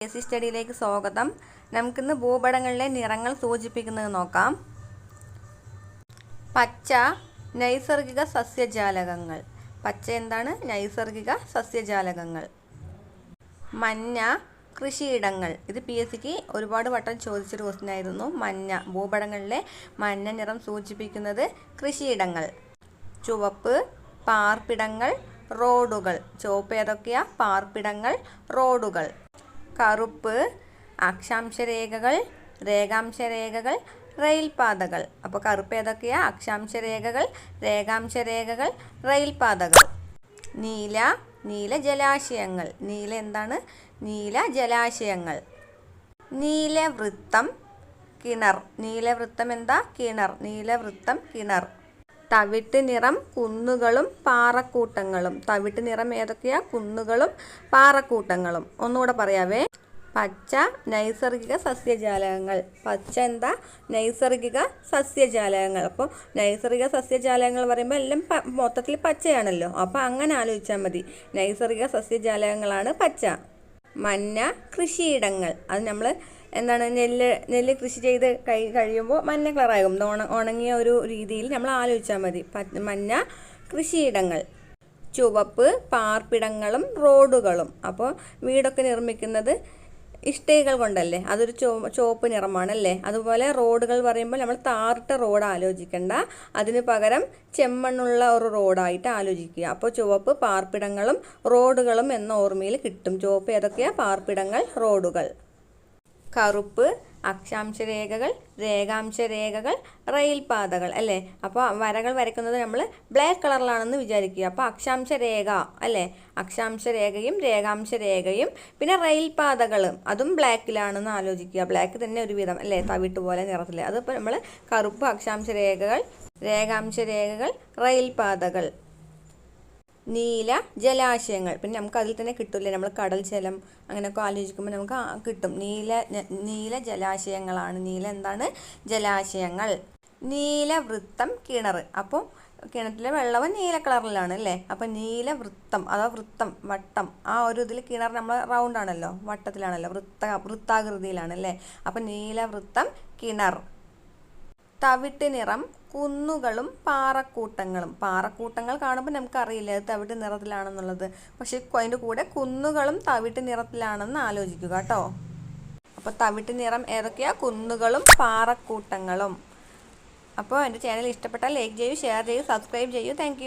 Basic സ്റ്റഡിയിലേക്ക് സ്വാഗതം. നമുക്കിന്ന് ഭൂപടങ്ങളിലെ നിറങ്ങൾ സൂചിപ്പിക്കുന്നത് നോക്കാം. പച്ച നൈസർഗിക സസ്യജാലകങ്ങൾ. പച്ച എന്താണ്? നൈസർഗിക സസ്യജാലകങ്ങൾ. മഞ്ഞ കൃഷിയിടങ്ങൾ. ഇത് PSCക്ക് ഒരുപാട് വട്ടം ചോദിച്ചൊരു ക്വസ്റ്റ്യൻ ആയിരുന്നു. മഞ്ഞ, ഭൂപടങ്ങളിലെ മഞ്ഞ നിറം സൂചിപ്പിക്കുന്നത് കൃഷിയിടങ്ങൾ. ചുവപ്പ് പാർപ്പിടങ്ങൾ, റോഡുകൾ. ചുവപ്പ് ഏതൊക്കെയാ? പാർപ്പിടങ്ങൾ, റോഡുകൾ. കറുപ്പ് അക്ഷാംശരേഖകൾ, രേഖാംശരേഖകൾ, റെയിൽപാതകൾ. അപ്പോൾ കറുപ്പ് ഏതൊക്കെയാ? അക്ഷാംശരേഖകൾ, രേഖാംശരേഖകൾ, റെയിൽപാതകൾ. നീല നീല ജലാശയങ്ങൾ. നീല എന്താണ്? നീല ജലാശയങ്ങൾ. നീലവൃത്തം കിണർ. നീലവൃത്തം എന്താ? കിണർ. നീലവൃത്തം കിണർ. തവിട്ട് നിറം കുന്നുകളും പാറക്കൂട്ടങ്ങളും. തവിട്ട് നിറം ഏതൊക്കെയാ? കുന്നുകളും പാറക്കൂട്ടങ്ങളും. ഒന്നുകൂടെ പറയാവേ. പച്ച നൈസർഗിക സസ്യജാലകങ്ങൾ. പച്ച എന്താ? നൈസർഗിക സസ്യജാലകങ്ങൾ. അപ്പോൾ നൈസർഗിക സസ്യജാലകങ്ങൾ പറയുമ്പോൾ എല്ലാം മൊത്തത്തിൽ പച്ചയാണല്ലോ. അപ്പോൾ അങ്ങനെ ആലോചിച്ചാൽ മതി. നൈസർഗിക സസ്യജാലകങ്ങളാണ് പച്ച. മഞ്ഞ കൃഷിയിടങ്ങൾ. അത് നമ്മൾ എന്താണ്? നെല്ല് കൃഷി ചെയ്ത് കഴിയുമ്പോൾ മഞ്ഞ കളറാകും. ഉണങ്ങിയ ഒരു രീതിയിൽ നമ്മൾ ആലോചിച്ചാൽ മതി. മഞ്ഞ കൃഷിയിടങ്ങൾ. ചുവപ്പ് പാർപ്പിടങ്ങളും റോഡുകളും. അപ്പോൾ വീടൊക്കെ നിർമ്മിക്കുന്നത് ഇഷ്ടികകൾ കൊണ്ടല്ലേ? അതൊരു ചുവപ്പ് നിറമാണല്ലേ? അതുപോലെ റോഡുകൾ പറയുമ്പോൾ നമ്മൾ താറിട്ട റോഡ് ആലോചിക്കണ്ട, അതിന് പകരം ചെമ്മണ്ണുള്ള ഒരു റോഡായിട്ട് ആലോചിക്കുക. അപ്പോൾ ചുവപ്പ് പാർപ്പിടങ്ങളും റോഡുകളും എന്ന ഓർമ്മയിൽ കിട്ടും. ചുവപ്പ് ഏതൊക്കെയാ? പാർപ്പിടങ്ങൾ, റോഡുകൾ. കറുപ്പ് അക്ഷാംശരേഖകൾ, രേഖാംശരേഖകൾ, റെയിൽപാതകൾ അല്ലേ? അപ്പോൾ വരകൾ വരയ്ക്കുന്നത് നമ്മൾ ബ്ലാക്ക് കളറിലാണെന്ന് വിചാരിക്കുക. അപ്പോൾ അക്ഷാംശരേഖ അല്ലേ? അക്ഷാംശരേഖയും രേഖാംശരേഖയും പിന്നെ റെയിൽപാതകളും അതും ബ്ലാക്കിലാണെന്ന് ആലോചിക്കുക. ബ്ലാക്ക് തന്നെ ഒരുവിധം അല്ലേ? തവിട്ട് പോലെ നിറത്തിൽ. അതിപ്പോൾ നമ്മൾ കറുപ്പ് അക്ഷാംശരേഖകൾ, രേഖാംശരേഖകൾ, റെയിൽപാതകൾ. നീല ജലാശയങ്ങൾ. പിന്നെ നമുക്ക് അതിൽ തന്നെ കിട്ടില്ലേ? നമ്മൾ കടൽ ജലം അങ്ങനെയൊക്കെ ആലോചിക്കുമ്പോൾ നമുക്ക് കിട്ടും. നീല ജലാശയങ്ങളാണ്. നീല എന്താണ്? ജലാശയങ്ങൾ. നീലവൃത്തം കിണർ. അപ്പോൾ കിണറ്റിലെ വെള്ളവും നീല കളറിലാണ് അല്ലേ? അപ്പോൾ നീലവൃത്തം അഥവാ വൃത്തം, വട്ടം. ആ ഒരു ഇതിൽ കിണർ നമ്മൾ റൗണ്ട് ആണല്ലോ, വട്ടത്തിലാണല്ലോ, വൃത്താകൃതിയിലാണ് അല്ലേ? അപ്പോൾ നീലവൃത്തം കിണർ. തവിട്ട് നിറം കുന്നുകളും പാറക്കൂട്ടങ്ങളും. പാറക്കൂട്ടങ്ങൾ കാണുമ്പോൾ നമുക്കറിയില്ല അത് തവിട്ട് നിറത്തിലാണെന്നുള്ളത്. പക്ഷെ അതിൻ്റെ കൂടെ കുന്നുകളും തവിട്ട് നിറത്തിലാണെന്ന് ആലോചിക്കുക കേട്ടോ. അപ്പോൾ തവിട്ട് നിറം ഏതൊക്കെയാ? കുന്നുകളും പാറക്കൂട്ടങ്ങളും. അപ്പോൾ എൻ്റെ ചാനൽ ഇഷ്ടപ്പെട്ടാൽ ലൈക്ക് ചെയ്യൂ, ഷെയർ ചെയ്യൂ, സബ്സ്ക്രൈബ് ചെയ്യൂ. താങ്ക്